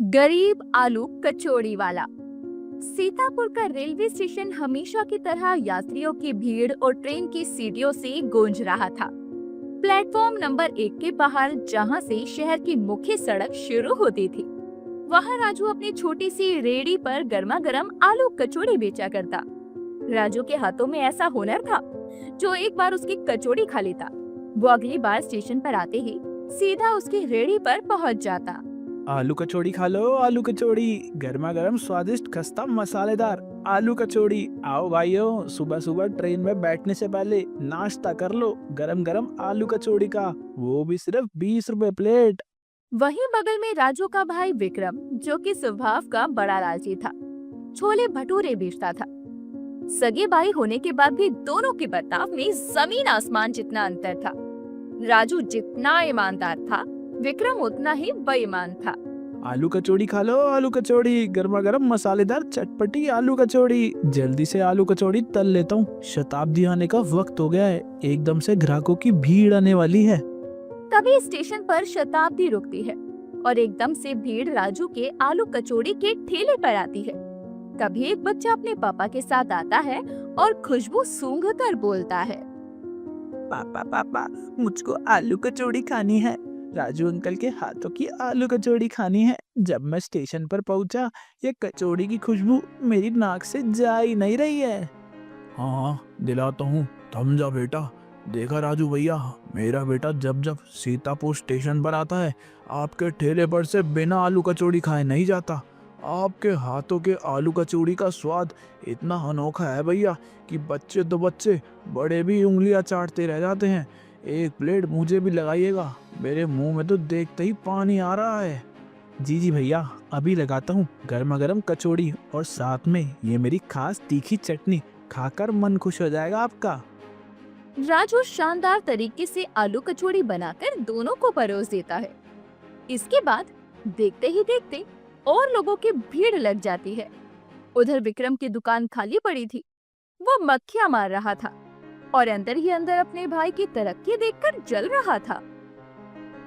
गरीब आलू कचौड़ी वाला। सीतापुर का रेलवे स्टेशन हमेशा की तरह यात्रियों की भीड़ और ट्रेन की सीटियों से गूंज रहा था। प्लेटफॉर्म नंबर 1 के बाहर, जहां से शहर की मुख्य सड़क शुरू होती थी, वहां राजू अपनी छोटी सी रेहड़ी पर गर्मा गर्म आलू कचौड़ी बेचा करता। राजू के हाथों में ऐसा हुनर था, जो एक बार उसकी कचौड़ी खा लेता, वो अगली बार स्टेशन पर आते ही सीधा उसकी रेहड़ी पर पहुंच जाता। आलू कचौड़ी खा लो। आलू कचौड़ी गर्मा गर्म, स्वादिष्ट, खस्ता, मसालेदार आलू कचौड़ी। आओ भाइयों, सुबह सुबह ट्रेन में बैठने से पहले नाश्ता कर लो गरम गरम आलू कचौड़ी का, वो भी सिर्फ 20 रुपए प्लेट। वहीं बगल में राजू का भाई विक्रम, जो कि स्वभाव का बड़ा लालची था, छोले भटूरे बेचता था। सगे भाई होने के बाद भी दोनों के बर्ताव में जमीन आसमान जितना अंतर था। राजू जितना ईमानदार था, विक्रम उतना ही बेईमान था। आलू कचौड़ी खा लो। आलू कचौड़ी गर्मा गर्म, मसालेदार, चटपटी आलू कचौड़ी। जल्दी से आलू कचौड़ी तल लेता हूँ, शताब्दी आने का वक्त हो गया है। एकदम से ग्राहकों की भीड़ आने वाली है। तभी स्टेशन पर शताब्दी रुकती है और एकदम से भीड़ राजू के आलू कचौड़ी के ठेले पर आती है। तभी एक बच्चा अपने पापा के साथ आता है और खुशबू सूंघकर बोलता है, पापा पापा, मुझको आलू कचौड़ी खानी है। राजू अंकल के हाथों की आलू कचौड़ी खानी है। जब मैं स्टेशन पर पहुंचा, ये कचौड़ी की खुशबू मेरी नाक से जा ही नहीं रही है। हाँ, दिलाता हूँ, थम जा बेटा। देखा राजू भैया, मेरा बेटा जब जब सीतापुर स्टेशन पर आता है, आपके ठेले पर से बिना आलू कचौड़ी खाए नहीं जाता। आपके हाथों के आलू कचौड़ी का स्वाद इतना अनोखा है भैया कि बच्चे तो बच्चे, बड़े भी उंगलियां चाटते रह जाते हैं। एक प्लेट मुझे भी लगाइएगा, मेरे मुंह में तो देखते ही पानी आ रहा है। जी जी भैया, अभी लगाता हूँ गर्मा गर्म कचौड़ी, और साथ में ये मेरी खास तीखी चटनी। खाकर मन खुश हो जाएगा आपका। राजू शानदार तरीके से आलू कचौड़ी बनाकर दोनों को परोस देता है। इसके बाद देखते ही देखते और लोगों की भीड़ लग जाती है। उधर विक्रम की दुकान खाली पड़ी थी, वो मक्खियां मार रहा था और अंदर ही अंदर अपने भाई की तरक्की देखकर जल रहा था।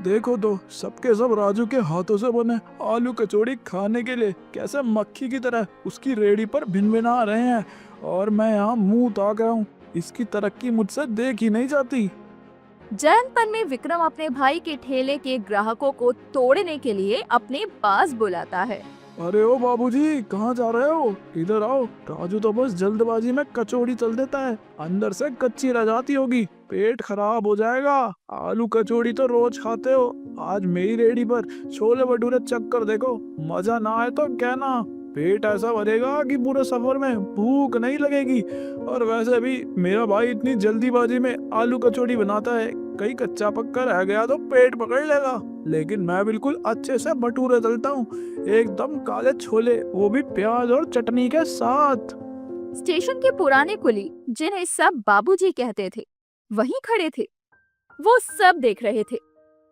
देखो तो, सबके सब राजू के हाथों से बने आलू कचौड़ी खाने के लिए कैसे मक्खी की तरह उसकी रेहड़ी पर भिनभिना रहे हैं, और मैं यहाँ मुंह ताक रहा हूँ। इसकी तरक्की मुझसे देख ही नहीं जाती। जलनपन में विक्रम अपने भाई के ठेले के ग्राहकों को तोड़ने के लिए अपने पास बुलाता है। अरे ओ बाबूजी, कहाँ जा रहे हो? इधर आओ। राजू तो बस जल्दबाजी में कचौड़ी तल देता है, अंदर से कच्ची रह जाती होगी, पेट खराब हो जाएगा। आलू कचौड़ी तो रोज खाते हो, आज मेरी रेहड़ी पर छोले भटूरे चक्कर देखो। मजा ना आए तो कहना, पेट ऐसा भरेगा कि पूरे सफर में भूख नहीं लगेगी। और वैसे भी मेरा भाई इतनी जल्दीबाजी में आलू कचौड़ी बनाता है, कहीं कच्चा पक्का रह गया तो पेट पकड़ लेगा। लेकिन मैं बिल्कुल अच्छे से भटूरे तलता हूँ, एकदम काले छोले, वो भी प्याज और चटनी के साथ। स्टेशन के पुराने कुली, जिन्हें सब बाबूजी कहते थे, वहीं खड़े थे। वो सब देख रहे थे।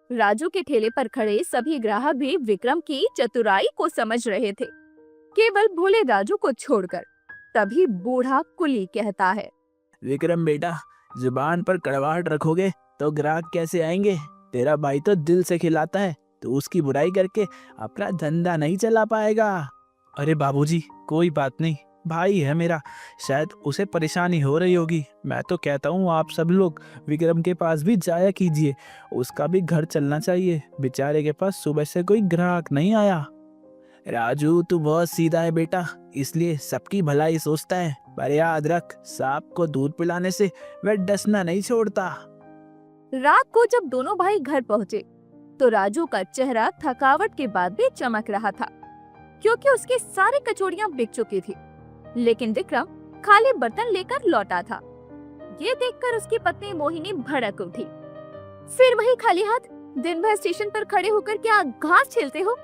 राजू के ठेले पर खड़े सभी ग्राहक भी विक्रम की चतुराई को समझ रहे थे, केवल भोले राजू को छोड़कर। तभी बूढ़ा कुली कहता है, विक्रम बेटा, जुबान पर कड़वाहट रखोगे तो ग्राहक कैसे आएंगे? तेरा भाई तो दिल से खिलाता है, तो उसकी बुराई करके अपना धंधा नहीं चला पाएगा। अरे बाबूजी, कोई बात नहीं, भाई है मेरा, शायद उसे परेशानी हो रही होगी। मैं तो कहता हूँ आप सब लोग विक्रम के पास भी जाया कीजिए, उसका भी घर चलना चाहिए। बेचारे के पास सुबह से कोई ग्राहक नहीं आया। राजू, तू बहुत सीधा है बेटा, इसलिए सबकी भलाई सोचता है, पर याद रख, सांप को दूध पिलाने से वह डसना नहीं छोड़ता। रात को जब दोनों भाई घर पहुँचे तो राजू का चेहरा थकावट के बाद भी चमक रहा था, क्योंकि उसकी सारी कचौड़ियां बिक चुकी थी। लेकिन विक्रम खाली बर्तन लेकर लौटा था। ये देखकर उसकी पत्नी मोहिनी भड़क उठी। फिर वही खाली हाथ, दिन भर स्टेशन पर खड़े होकर क्या घास छीलते हो?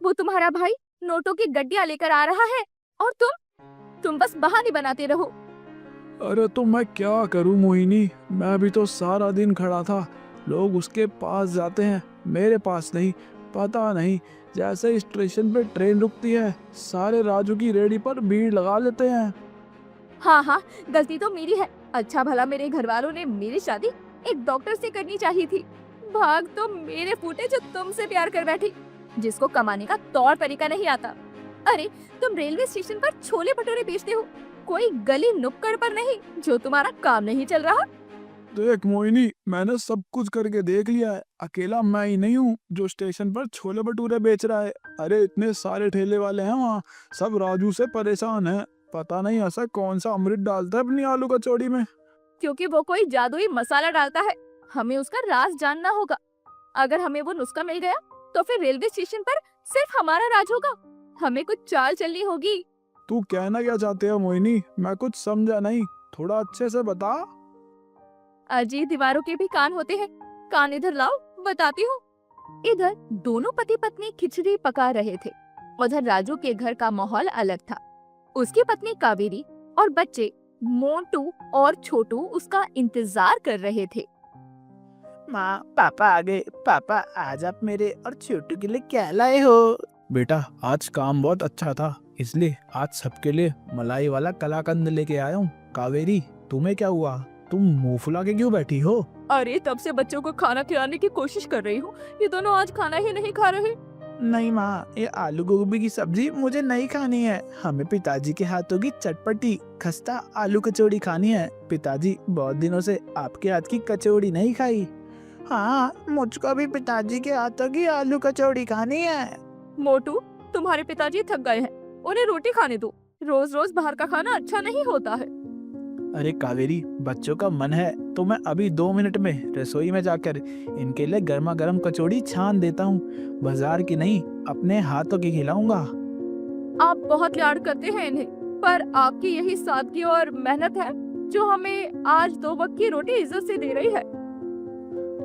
वो तुम्हारा भाई नोटों की गड्डियां लेकर आ रहा है और तुम बस बहाने बनाते रहो। अरे तो मैं क्या करूं मोहिनी, मैं भी तो सारा दिन खड़ा था। लोग उसके पास जाते हैं, मेरे पास नहीं। पता नहीं, जैसे ही स्टेशन पे ट्रेन रुकती है, सारे राजू की रेहड़ी पर भीड़ लगा लेते हैं। हाँ, गलती तो मेरी है। अच्छा भला मेरे घर वालों ने मेरी शादी एक डॉक्टर से करनी चाहिए थी। भाग तो मेरे फूटे जो तुमसे प्यार कर बैठी। जिसको कमाने का तौर तरीका नहीं आता। अरे तुम रेलवे स्टेशन पर छोले भटूरे बेचते हो, कोई गली नुक्कड़ पर नहीं जो तुम्हारा काम नहीं चल रहा। देख मोहिनी, मैंने सब कुछ करके देख लिया है। अकेला मैं ही नहीं हूँ जो स्टेशन पर छोले भटूरे बेच रहा है। अरे इतने सारे ठेले वाले हैं वहाँ, सब राजू से परेशान हैं। पता नहीं ऐसा कौन सा अमृत डालता है अपनी आलू कचौड़ी में। क्योंकि वो कोई जादुई मसाला डालता है, हमें उसका राज जानना होगा। अगर हमें वो नुस्खा मिल गया तो फिर रेलवे स्टेशन पर सिर्फ हमारा राज होगा। हमें कुछ चाल चलनी होगी। तू कहना क्या चाहते हो मोहिनी? मैं कुछ समझा नहीं, थोड़ा अच्छे से बता। अजी दीवारों के भी कान होते हैं, कान इधर लाओ बताती हूँ। इधर दोनों पति पत्नी खिचड़ी पका रहे थे। उधर राजू के घर का माहौल अलग था। उसकी पत्नी कावेरी और बच्चे मोंटू और छोटू उसका इंतजार कर रहे थे। माँ पापा आ गए। पापा आज आप मेरे और छोटू के लिए क्या लाए हो? बेटा आज काम बहुत अच्छा था, इसलिए आज सबके लिए मलाई वाला कलाकंद लेके आया हूँ। कावेरी तुम्हें क्या हुआ? तुम मुंह फुला के क्यों बैठी हो? अरे तब से बच्चों को खाना खिलाने की कोशिश कर रही हूँ, ये दोनों आज खाना ही नहीं खा रहे। नहीं माँ, ये आलू गोभी की सब्जी मुझे नहीं खानी है। हमें पिताजी के हाथों की चटपटी खस्ता आलू कचौड़ी खानी है। पिताजी बहुत दिनों से आपके हाथ की कचौड़ी नहीं खाई। हाँ, मुझको भी पिताजी के हाथों की आलू कचौड़ी खानी है। मोटू तुम्हारे पिताजी थक गए हैं, उन्हें रोटी खाने दो। रोज रोज बाहर का खाना अच्छा नहीं होता है। अरे कावेरी, बच्चों का मन है तो मैं अभी 2 मिनट में रसोई में जाकर इनके लिए गर्मा गर्म कचौड़ी छान देता हूँ। बाजार की नहीं, अपने हाथों की खिलाऊंगा। आप बहुत लाड करते हैं इन्हें, पर आपकी यही सादगी और मेहनत है जो हमें आज 2 वक्त की रोटी इज्जत से दे रही है।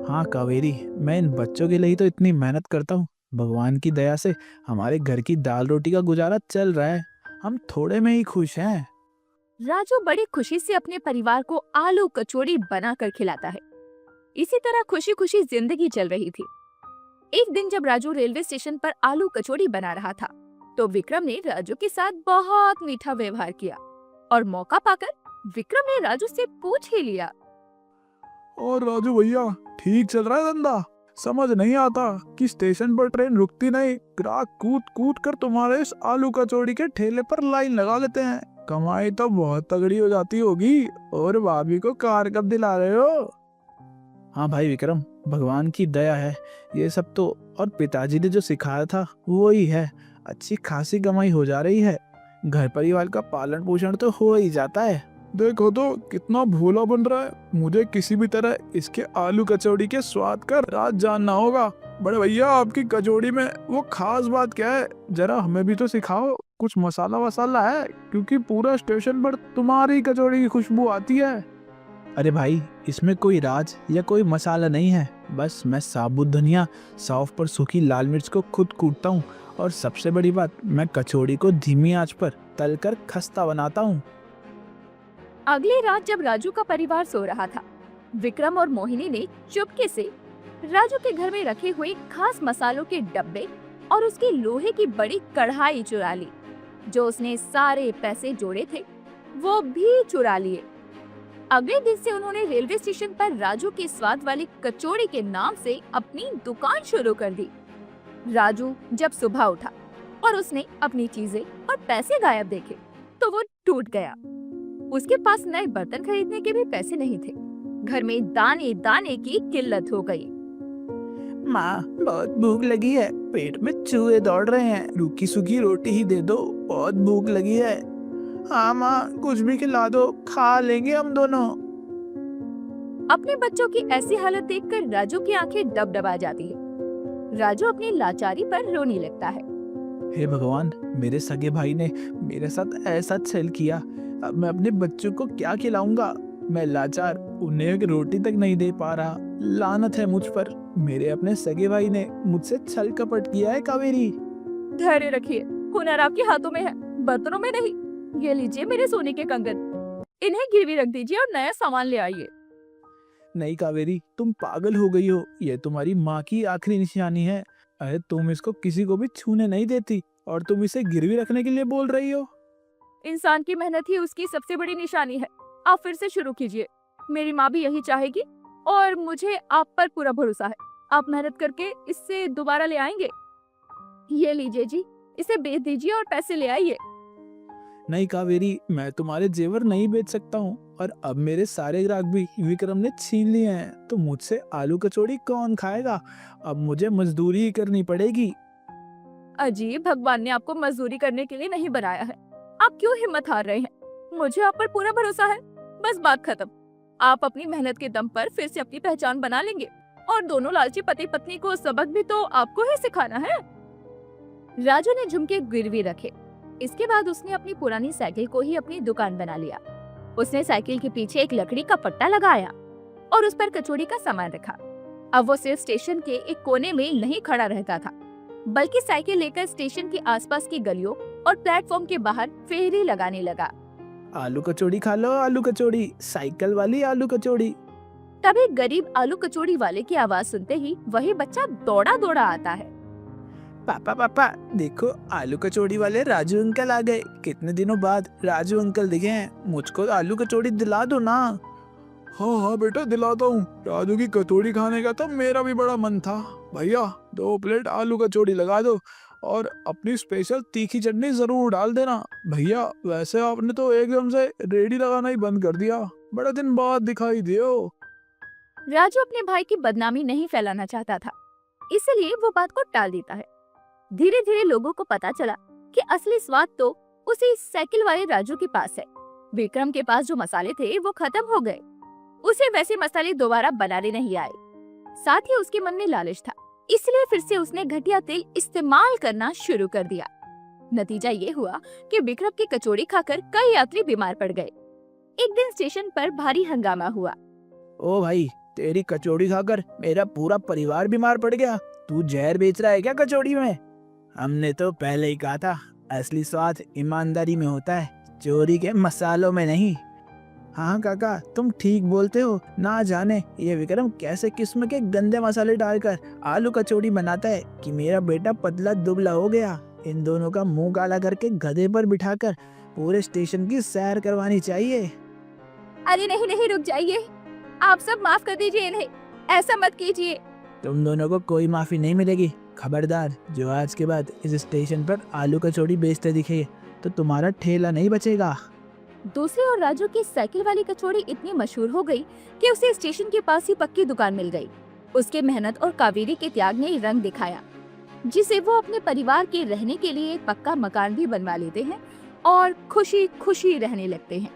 हाँ कावेरी, मैं इन बच्चों के लिए ही तो इतनी मेहनत करता हूँ। भगवान की दया से हमारे घर की दाल रोटी का गुजारा चल रहा है। हम थोड़े में ही खुश हैं। राजू बड़ी खुशी से अपने परिवार को आलू कचौड़ी बनाकर खिलाता है। इसी तरह खुशी खुशी जिंदगी चल रही थी। एक दिन जब राजू रेलवे स्टेशन पर आलू कचौड़ी बना रहा था, तो विक्रम ने राजू के साथ बहुत मीठा व्यवहार किया और मौका पाकर विक्रम ने राजू से पूछ ही लिया। और राजू भैया, ठीक चल रहा है धंधा? समझ नहीं आता कि स्टेशन पर ट्रेन रुकती नहीं, ग्राहक कूद कूद कर तुम्हारे इस आलू कचौड़ी के ठेले पर लाइन लगा लेते हैं। कमाई तो बहुत तगड़ी हो जाती होगी। और भाभी को कार कब दिला रहे हो? हाँ भाई विक्रम, भगवान की दया है ये सब तो, और पिताजी ने जो सिखाया था वो ही है। अच्छी खासी कमाई हो जा रही है, घर परिवार का पालन पोषण तो हो ही जाता है। देखो तो कितना भोला बन रहा है। मुझे किसी भी तरह इसके आलू कचौड़ी के स्वाद का राज जानना होगा। बड़े भैया, आपकी कचौड़ी में वो खास बात क्या है? जरा हमें भी तो सिखाओ। कुछ मसाला वसाला है? क्योंकि पूरा स्टेशन पर तुम्हारी कचौड़ी की खुशबू आती है। अरे भाई, इसमें कोई राज या कोई मसाला नहीं है। बस मैं साबुत धनिया, सौंफ पर सूखी लाल मिर्च को खुद कूटता हूँ, और सबसे बड़ी बात, मैं कचौड़ी को धीमी आंच पर तलकर खस्ता बनाता हूँ। अगली रात जब राजू का परिवार सो रहा था, विक्रम और मोहिनी ने चुपके से राजू के घर में रखे हुए खास मसालों के डब्बे और उसकी लोहे की बड़ी कढ़ाई चुरा ली। जो उसने सारे पैसे जोड़े थे वो भी चुरा लिए। अगले दिन से उन्होंने रेलवे स्टेशन पर राजू की स्वाद वाली कचौड़ी के नाम से अपनी दुकान शुरू कर दी। राजू जब सुबह उठा और उसने अपनी चीजें और पैसे गायब देखे तो वो टूट गया। उसके पास नए बर्तन खरीदने के भी पैसे नहीं थे। घर में दाने दाने की किल्लत हो गई। माँ, बहुत भूख लगी है, पेट में चूहे दौड़ रहे हैं। रूखी सूखी रोटी ही दे दो, बहुत भूख लगी है। हाँ माँ, कुछ भी खिला दो, खा लेंगे हम दोनों। अपने बच्चों की ऐसी हालत देखकर राजू की आंखें डबडबा जाती है। राजू अपनी लाचारी पर रोने लगता है। हे भगवान, मेरे सगे भाई ने मेरे साथ ऐसा छल किया। अब मैं अपने बच्चों को क्या खिलाऊंगा? मैं लाचार, उन्हें एक रोटी तक नहीं दे पा रहा। लानत है मुझ पर, मेरे अपने सगे भाई ने मुझसे छल कपट किया है। कावेरी, धैर्य रखिए, हुनर आपके हाथों में है, बर्तनों में नहीं। ये लीजिए मेरे सोने के कंगन, इन्हें गिरवी रख दीजिए और नया सामान ले आइए। नहीं कावेरी, तुम पागल हो गई हो। ये तुम्हारी माँ की आखिरी निशानी है। अरे तुम इसको किसी को भी छूने नहीं देती, और तुम इसे गिरवी रखने के लिए बोल रही हो। इंसान की मेहनत ही उसकी सबसे बड़ी निशानी है। आप फिर से शुरू कीजिए, मेरी माँ भी यही चाहेगी और मुझे आप पर पूरा भरोसा है। आप मेहनत करके इससे दोबारा ले आएंगे। ये लीजिए जी, इसे बेच दीजिए और पैसे ले आइए। नहीं कावेरी, मैं तुम्हारे जेवर नहीं बेच सकता हूँ, और अब मेरे सारे ग्राहक भी विक्रम ने छीन लिए हैं, तो मुझसे आलू कचौड़ी कौन खाएगा? अब मुझे मजदूरी ही करनी पड़ेगी। अजीब, भगवान ने आपको मजदूरी करने के लिए नहीं बनाया है। आप क्यों हिम्मत हार रहे हैं? मुझे आप पर पूरा भरोसा है। बस बात खत्म। आप अपनी मेहनत के दम पर फिर से अपनी पहचान बना लेंगे, और दोनों लालची पति पत्नी को सबक भी तो आपको ही सिखाना है। राजू ने झुमके गिरवी रखे। इसके बाद उसने अपनी पुरानी साइकिल को ही अपनी दुकान बना लिया। उसने साइकिल के पीछे एक लकड़ी का पट्टा लगाया और उस पर कचौड़ी का सामान रखा। अब वो सिर्फ स्टेशन के एक कोने में नहीं खड़ा रहता था, बल्कि साइकिल लेकर स्टेशन के आसपास की गलियों और प्लेटफॉर्म के बाहर फेरी लगाने लगा। आलू कचौड़ी खा लो, आलू कचौड़ी, साइकिल वाली आलू कचौड़ी। तभी गरीब आलू कचौड़ी वाले की आवाज सुनते ही वही बच्चा दौड़ा दौड़ा आता है। पापा पापा देखो, आलू कचौड़ी वाले राजू अंकल आ गए। कितने दिनों बाद राजू अंकल दिखे हैं, मुझको आलू कचौड़ी दिला दो ना। हाँ हाँ बेटा, दिलाता हूँ। राजू की कचौड़ी खाने का तो मेरा भी बड़ा मन था। भैया 2 प्लेट आलू कचौड़ी लगा दो, और अपनी स्पेशल तीखी चटनी जरूर डाल देना। भैया वैसे आपने तो एकदम से रेडी लगाना ही बंद कर दिया, बड़े दिन बाद दिखाई दियो। राजू अपने भाई की बदनामी नहीं फैलाना चाहता था, इसलिए वो बात को टाल देता है। धीरे धीरे लोगों को पता चला कि असली स्वाद तो उसी साइकिल वाले राजू के पास है। विक्रम के पास जो मसाले थे वो खत्म हो गए। उसे वैसे मसाले दोबारा बनाने नहीं आए। साथ ही उसके मन में लालच था, इसलिए फिर से उसने घटिया तेल इस्तेमाल करना शुरू कर दिया। नतीजा ये हुआ कि विक्रम की कचौड़ी खाकर कई यात्री बीमार पड़ गए। एक दिन स्टेशन पर भारी हंगामा हुआ। ओ भाई, तेरी कचौड़ी खाकर मेरा पूरा परिवार बीमार पड़ गया। तू जहर बेच रहा है क्या कचौड़ी में? हमने तो पहले ही कहा था, असली स्वाद ईमानदारी में होता है, चोरी के मसालों में नहीं। हाँ काका, तुम ठीक बोलते हो। ना जाने ये विक्रम कैसे किस्म के गंदे मसाले डालकर आलू कचौड़ी बनाता है कि मेरा बेटा पतला दुबला हो गया। इन दोनों का मुंह काला करके गधे पर बिठाकर पूरे स्टेशन की सैर करवानी चाहिए। अरे नहीं नहीं, रुक जाइए। आप सब माफ कर दीजिए इन्हें, ऐसा मत कीजिए। तुम दोनों को कोई माफी नहीं मिलेगी। खबरदार, जो आज के बाद इस स्टेशन पर आलू कचौड़ी बेचते दिखे तो तुम्हारा ठेला नहीं बचेगा। दूसरी ओर राजू की साइकिल वाली कचौड़ी इतनी मशहूर हो गई कि उसे स्टेशन के पास ही पक्की दुकान मिल गई। उसके मेहनत और कावेरी के त्याग ने रंग दिखाया, जिसे वो अपने परिवार के रहने के लिए एक पक्का मकान भी बनवा लेते हैं और खुशी खुशी रहने लगते हैं।